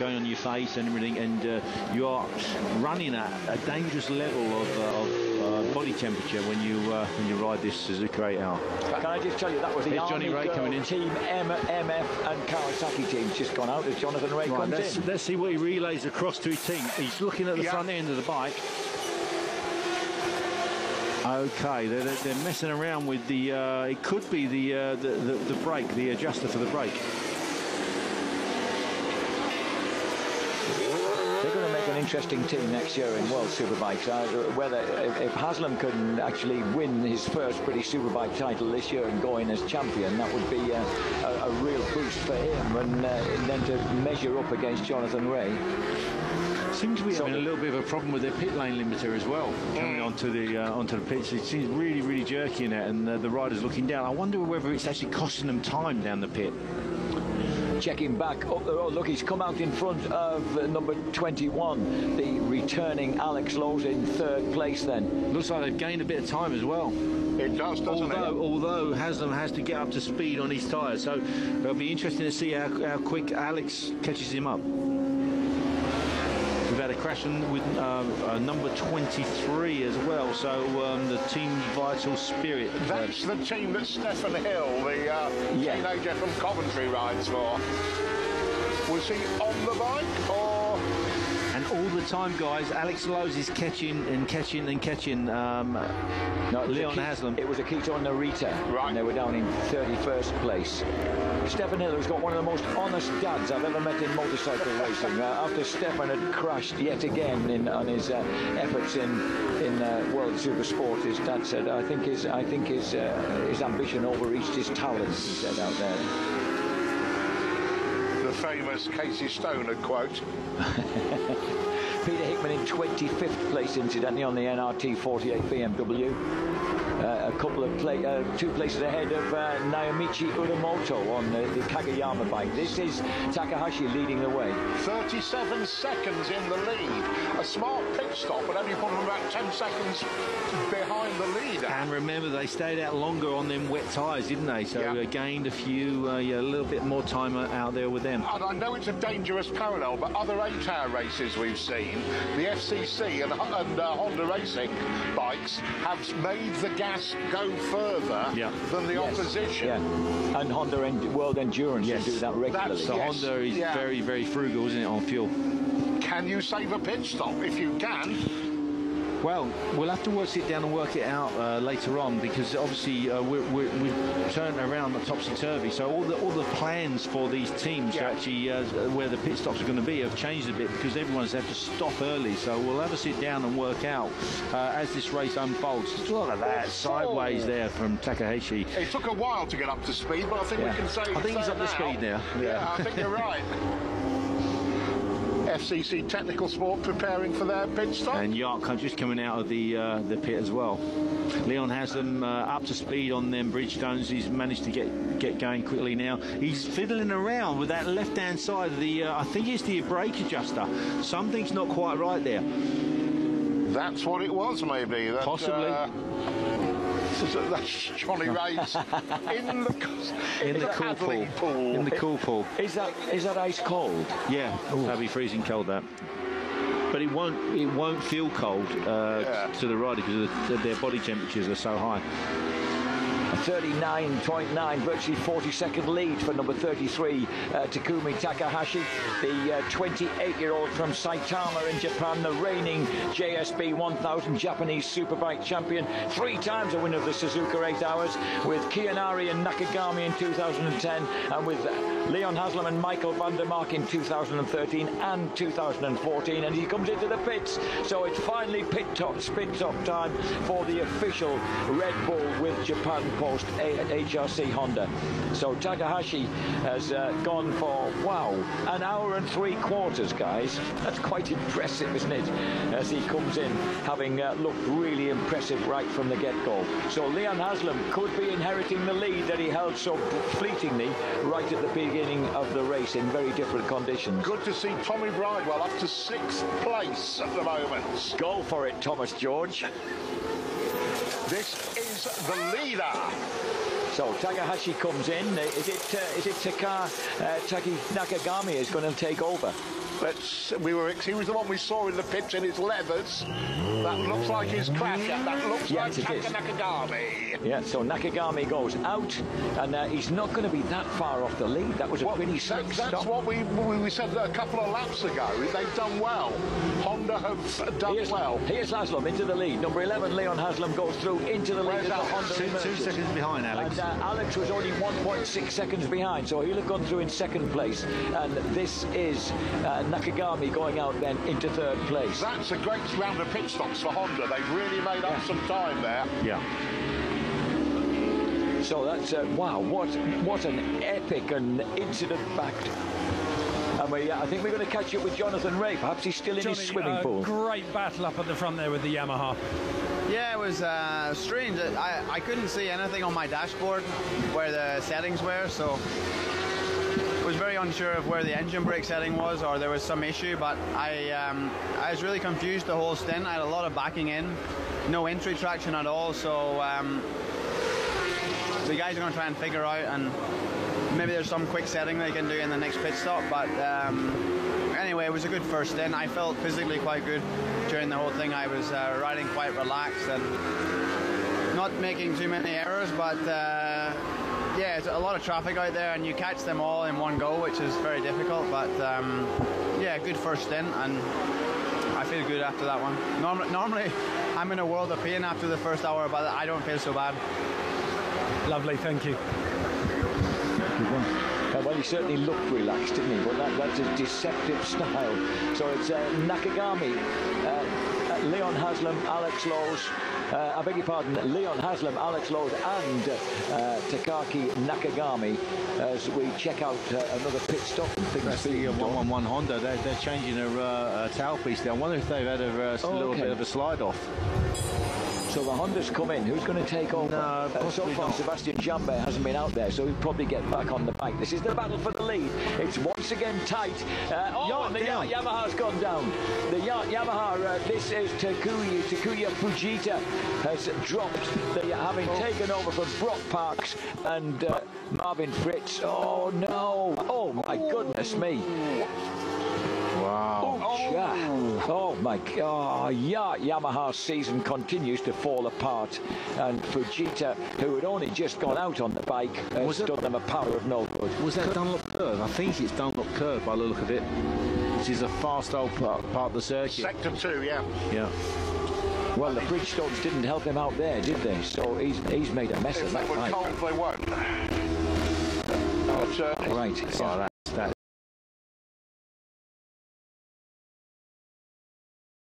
going on your face and everything, and you are running at a dangerous level of body temperature when you ride this Suzuka 8R. Can I just tell you, that was the Johnny Ray coming in. Team MF and Kawasaki team's just gone out as Jonathan Ray comes in. Let's see what he relays across to his team. He's looking at the front end of the bike. Okay, they're messing around with the. It could be the brake, the adjuster for the brake. They're going to make an interesting team next year in World Superbikes. Whether if Haslam can actually win his first British Superbike title this year and go in as champion, that would be a real boost for him, and then to measure up against Jonathan Ray. Seems to be having a little bit of a problem with their pit lane limiter as well, coming onto the pitch. It seems really jerky in it, and the rider's looking down. I wonder whether it's actually costing them time down the pit. Checking back up the road. Look, he's come out in front of number 21, the returning Alex Lowe's in third place then. Looks like they've gained a bit of time as well. It does, doesn't it? Although Haslam has to get up to speed on his tyres, so it'll be interesting to see how quick Alex catches him up. We've had a crash with number 23 as well, so the Team Vital Spirit. That's the team that Stefan Hill, the teenager from Coventry, rides for. Was he on the bike, or...? And all the time, guys, Alex Lowe's is catching. No, Leon Haslam. It was a Keto Narita, right. And they were down in 31st place. Stefan Hill has got one of the most honest dads I've ever met in motorcycle racing. After Stefan had crashed yet again on his efforts in World Super Sport, his dad said, I think his ambition overreached his talents, he said out there. The famous Casey Stoner quote. Peter Hickman in 25th place, incidentally, on the NRT 48 BMW. A couple of two places ahead of Naomichi Uramoto on the Kageyama bike. This is Takahashi leading the way. 37 seconds in the lead. A smart pit stop, but only put him about 10 seconds behind the leader. And remember, they stayed out longer on them wet tyres, didn't they? So gained a few, a little bit more time out there with them. And I know it's a dangerous parallel, but other 8-hour races we've seen, the FCC and Honda Racing bikes have made the gas go further than the opposition. Yeah. And Honda World Endurance do that regularly. So Honda is very frugal, isn't it, on fuel? Can you save a pit stop? If you can... Well, we'll have to sit down and work it out later on, because obviously we've turned around topsy-turvy. So all the plans for these teams to actually where the pit stops are going to be have changed a bit, because everyone's had to stop early. So we'll have to sit down and work out as this race unfolds. Look at that sideways there from Takahashi. It took a while to get up to speed, but I think we can say I think he's up to speed now. Yeah, I think you're right. FCC Technical Sport preparing for their pit stop. And Yark just coming out of the pit as well. Leon Haslam up to speed on them Bridgestones. He's managed to get going quickly now. He's fiddling around with that left-hand side of the, I think it's the brake adjuster. Something's not quite right there. That's what it was, maybe. That, possibly. That's Johnny Ray's in the cool pool. In the cool pool. Is that ice cold? Yeah, that'll be freezing cold, that. But it won't feel cold to the rider, because their body temperatures are so high. 39.9, virtually 40-second lead for number 33, Takumi Takahashi, the 28-year-old from Saitama in Japan, the reigning JSB 1000 Japanese Superbike champion, 3 times a winner of the Suzuka 8 Hours, with Kianari and Nakagami in 2010, and with Leon Haslam and Michael van der Mark in 2013 and 2014, and he comes into the pits, so it's finally pit stop time for the official Red Bull with Japan post HRC Honda. So Takahashi has gone for, an hour and 3/4, guys. That's quite impressive, isn't it? As he comes in, having looked really impressive right from the get-go. So Leon Haslam could be inheriting the lead that he held so fleetingly right at the beginning of the race in very different conditions. Good to see Tommy Bridewell up to 6th place at the moment. Go for it, Thomas George. This is the leader. So Takahashi comes in. Is it Taki Nakagami is going to take over? He was the one we saw in the pits in his leathers. That looks like his crasher. That looks like Nakagami. Yeah, so Nakagami goes out, and he's not going to be that far off the lead. That was a pretty slick stop. That's what we said a couple of laps ago. They've done well. Honda have done well. Here's Haslam into the lead. Number 11, Leon Haslam, goes through into the lead. Where's Honda 2 seconds behind Alex. And Alex was only 1.6 seconds behind, so he'll have gone through in second place. And this is Nakagami going out then into third place. That's a great round of pit stops for Honda. They've really made up some time there. Yeah. So that's wow! What an epic and incident-packed. And I think we're going to catch up with Jonathan Ray. Perhaps he's still in his swimming pool. Great battle up at the front there with the Yamaha. Yeah, it was strange. I couldn't see anything on my dashboard where the settings were, so I was very unsure of where the engine brake setting was, or there was some issue. But I was really confused the whole stint. I had a lot of backing in, no entry traction at all. So the guys are going to try and figure out, and maybe there's some quick setting they can do in the next pit stop. But anyway, it was a good first stint. I felt physically quite good during the whole thing. I was riding quite relaxed and not making too many errors, but yeah, it's a lot of traffic out there, and you catch them all in one go, which is very difficult. But yeah, good first stint, and I feel good after that one. Normally I'm in a world of pain after the first hour, but I don't feel so bad. Lovely, thank you. Well, he certainly looked relaxed, didn't he? But that's a deceptive style. So it's Nakagami, Leon Haslam, Alex Lowe's, I beg your pardon, Leon Haslam, Alex Lowe's and Takaki Nakagami as we check out another pit stop. That's the 111 Honda. They're changing their tailpiece there. I wonder if they've had a little bit of a slide off. So the Honda's come in. Who's going to take over? No, so far, Sebastian Jambet hasn't been out there, so he'll probably get back on the bike. This is the battle for the lead. It's once again tight. And the Yamaha's gone down. The Yamaha, this is Takuya Fujita has dropped, having taken over from Brock Parks and Marvin Fritz. Oh, no. Oh, my goodness me. Wow. Oh my God. Yamaha's season continues to fall apart, and Fujita, who had only just gone out on the bike, has done them a power of no good. Was that Dunlop curve? I think it's Dunlop curve by the look of it, which is a fast old part of the circuit. Sector 2, yeah. Yeah. Well, the Bridgestones didn't help him out there, did they? So he's made a mess of that bike. If they were cold, they won't. Right.